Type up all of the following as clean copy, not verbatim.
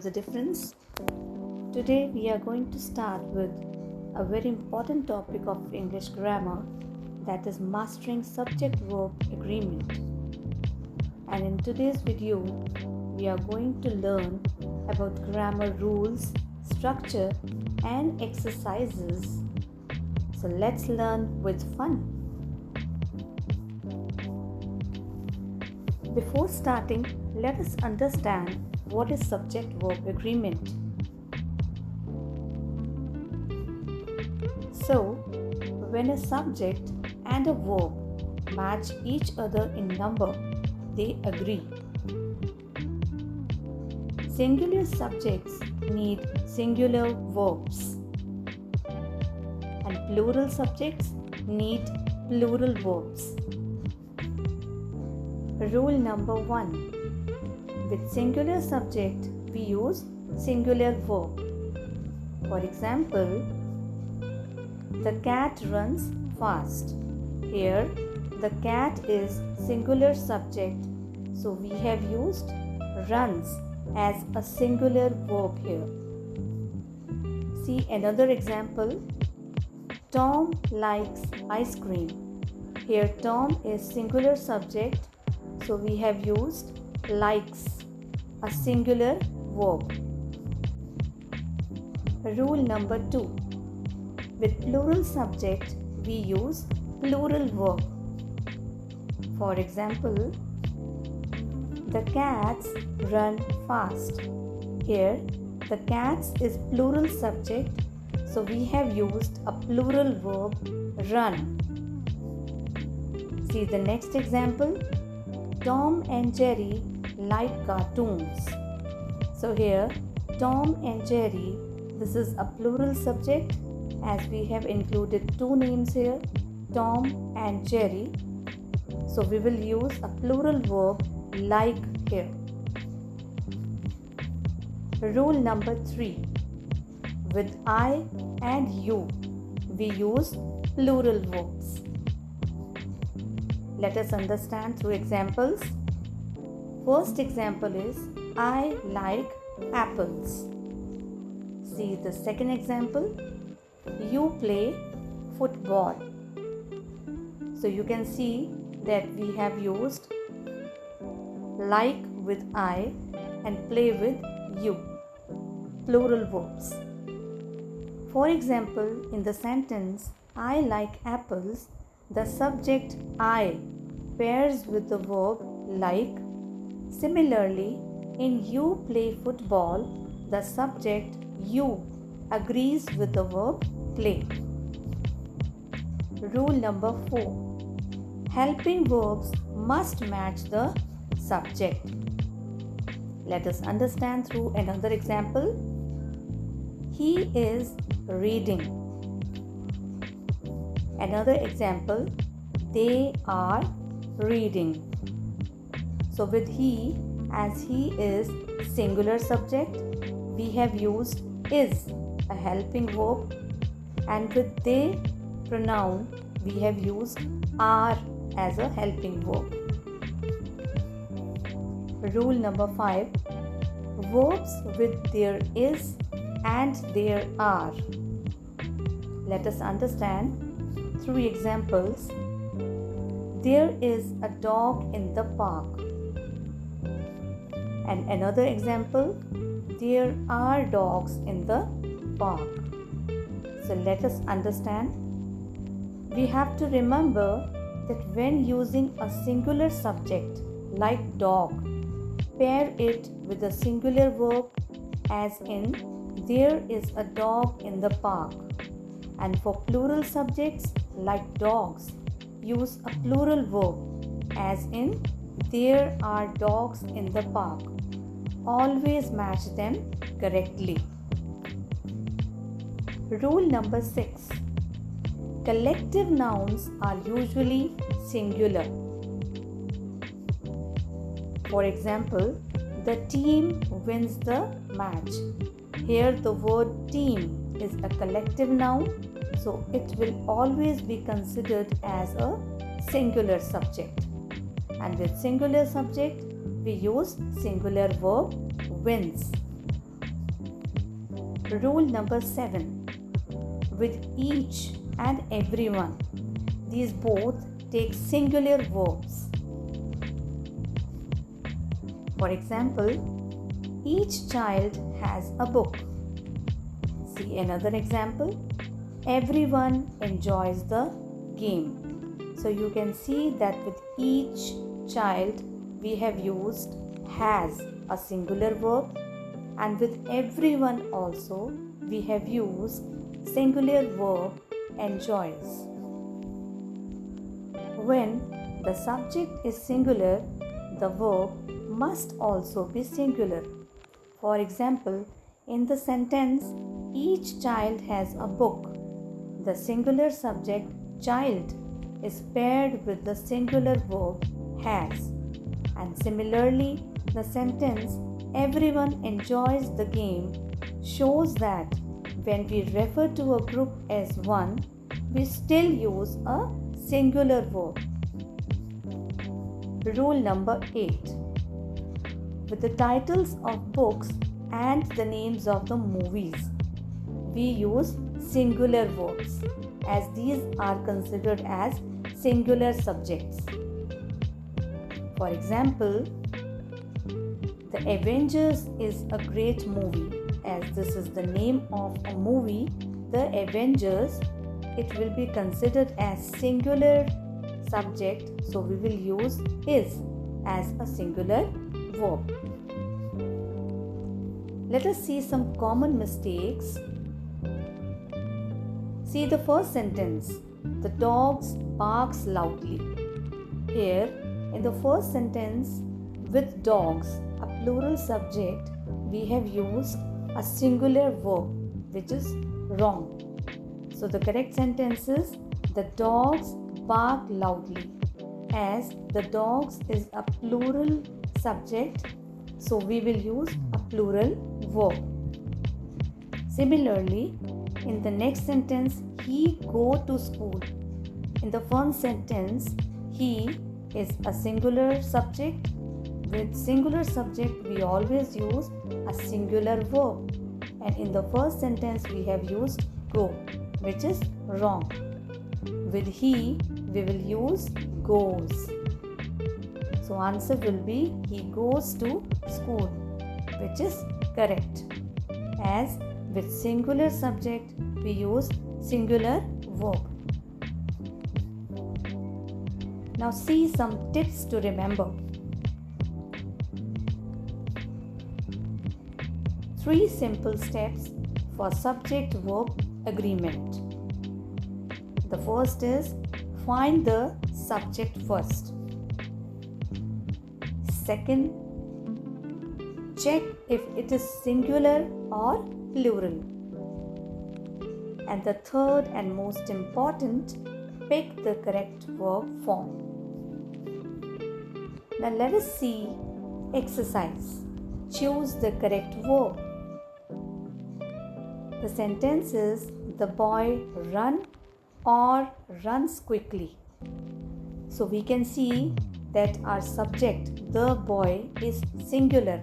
the difference? Today we are going to start with a very important topic of English grammar, that is mastering subject-verb agreement. And in today's video, we are going to learn about grammar rules, structure and exercises. So let's learn with fun. Before starting, let us understand what is subject-verb agreement. So, when a subject and a verb match each other in number, they agree. Singular subjects need singular verbs, and plural subjects need plural verbs. Rule number 1. With singular subject, we use singular verb. For example, the cat runs fast. Here, the cat is singular subject, so we have used runs as a singular verb here. See another example. Tom likes ice cream. Here, Tom is singular subject, so we have used likes, a singular verb. Rule number 2. With plural subject, we use plural verb. For example, the cats run fast. Here, the cats is plural subject, so we have used a plural verb, run. See the next example. Tom and Jerry like cartoons. So here, Tom and Jerry, this is a plural subject, as we have included two names here, Tom and Jerry. So we will use a plural verb like here. Rule number 3. With I and you, we use plural verbs. Let us understand through examples. First example is, I like apples. See the second example. You play football. So you can see that we have used like with I and play with you, plural verbs. For example, in the sentence I like apples, the subject I pairs with the verb like. Similarly, in you play football, the subject you agrees with the verb play. Rule number 4. Helping verbs must match the subject. Let us understand through another example. He is reading. Another example, they are reading. So with he, as he is singular subject, we have used is, a helping verb, and with they pronoun, we have used are as a helping verb. Rule number 5. Verbs with there is and there are. Let us understand through examples. There is a dog in the park. And another example, there are dogs in the park. So let us understand. We have to remember that when using a singular subject like dog, pair it with a singular verb, as in there is a dog in the park. And for plural subjects like dogs, use a plural verb, as in there are dogs in the park. Always match them correctly. Rule number 6. Collective nouns are usually singular. For example, the team wins the match. Here the word team is a collective noun, so it will always be considered as a singular subject. And with singular subject, we use singular verb wins. Rule number 7. With each and everyone, these both take singular verbs. For example, each child has a book. See another example. Everyone enjoys the game. So you can see that with each child we have used has, a singular verb, and with everyone also we have used singular verb enjoys. When the subject is singular, the verb must also be singular. For example, in the sentence, each child has a book, the singular subject child is paired with the singular verb has. And similarly, the sentence everyone enjoys the game shows that when we refer to a group as one, we still use a singular verb. Rule number 8. With the titles of books and the names of the movies, we use singular verbs as these are considered as singular subjects. For example, The Avengers is a great movie. As this is the name of a movie, The Avengers, it will be considered as singular subject, so we will use is as a singular verb. Let us see some common mistakes. See the first sentence. The dogs barks loudly. Here, in the first sentence, with dogs, a plural subject, we have used a singular verb, which is wrong. So the correct sentence is the dogs bark loudly. As the dogs is a plural subject, so we will use a plural verb. Similarly, in the next sentence, he go to school. In the first sentence, he is a singular subject. With singular subject, we always use a singular verb. And in the first sentence, we have used go, which is wrong. With he, we will use goes. So answer will be he goes to school, which is correct. As with singular subject, we use singular verb. Now see some tips to remember. 3 simple steps for subject-verb agreement. The first is find the subject first. Second, check if it is singular or plural. And the third and most important, pick the correct verb form. Now let us see exercise. Choose the correct verb. The sentence is the boy run or runs quickly. So we can see that our subject, the boy, is singular.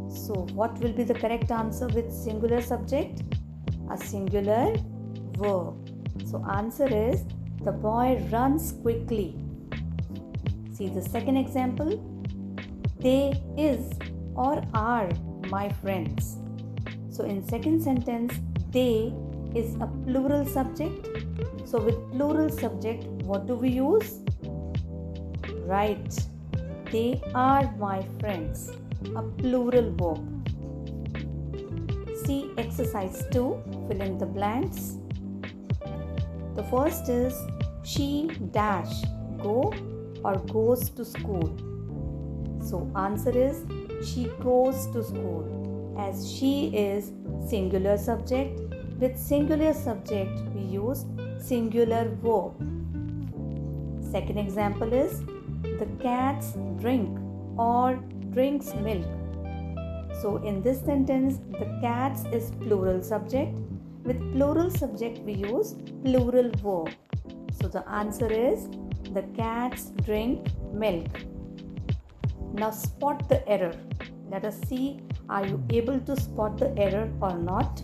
So what will be the correct answer with singular subject? A singular verb. So answer is the boy runs quickly. See the second example. They is or are my friends. So in second sentence, they is a plural subject. So with plural subject, what do we use? Right. They are my friends. A plural verb. See exercise 2. Fill in the blanks. The first is she dash go or goes to school. So answer is she goes to school. As she is singular subject. With singular subject, we use singular verb. Second example is the cats drink or drinks milk. So in this sentence, the cats is plural subject. With plural subject, we use plural verb. So the answer is the cats drink milk. Now spot the error. Let us see, are you able to spot the error or not?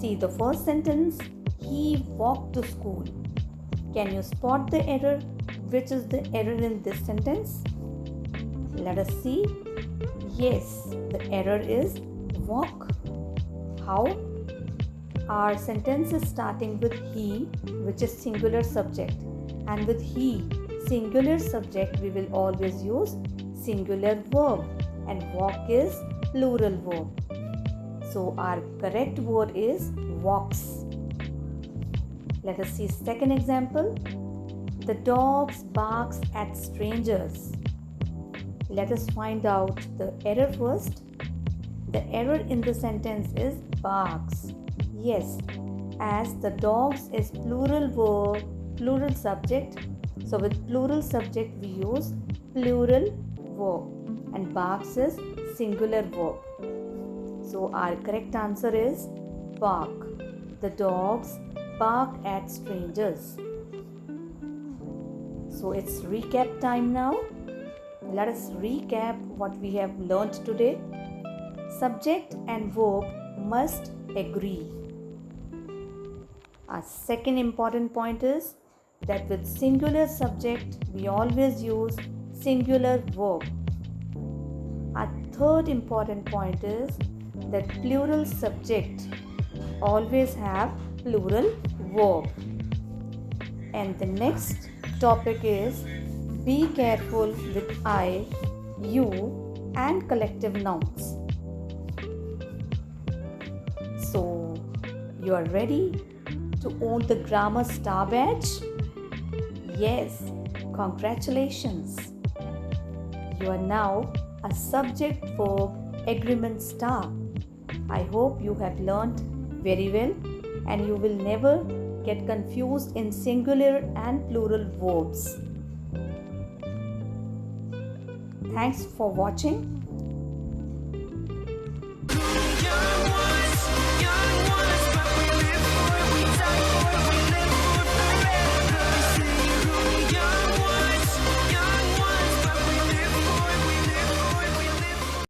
See the first sentence, he walked to school. Can you spot the error? Which is the error in this sentence? Let us see. Yes, the error is walk. How? Our sentence is starting with he, which is singular subject. And with he, singular subject, we will always use singular verb. And walk is plural verb. So our correct word is walks. Let us see second example. The dogs barks at strangers. Let us find out the error first. The error in the sentence is barks. Yes, as the dogs is plural verb, plural subject. So with plural subject we use plural verb and barks is singular verb. So our correct answer is bark. The dogs bark at strangers. So it's recap time now. Let us recap what we have learnt today. Subject and verb must agree. Our second important point is that with singular subject we always use singular verb. Our third important point is that plural subject always have plural verb. And the next topic is be careful with I, you and collective nouns. So you are ready to own the grammar star badge? Yes, congratulations. You are now a subject-verb agreement star. I hope you have learnt very well and you will never get confused in singular and plural verbs. Thanks for watching.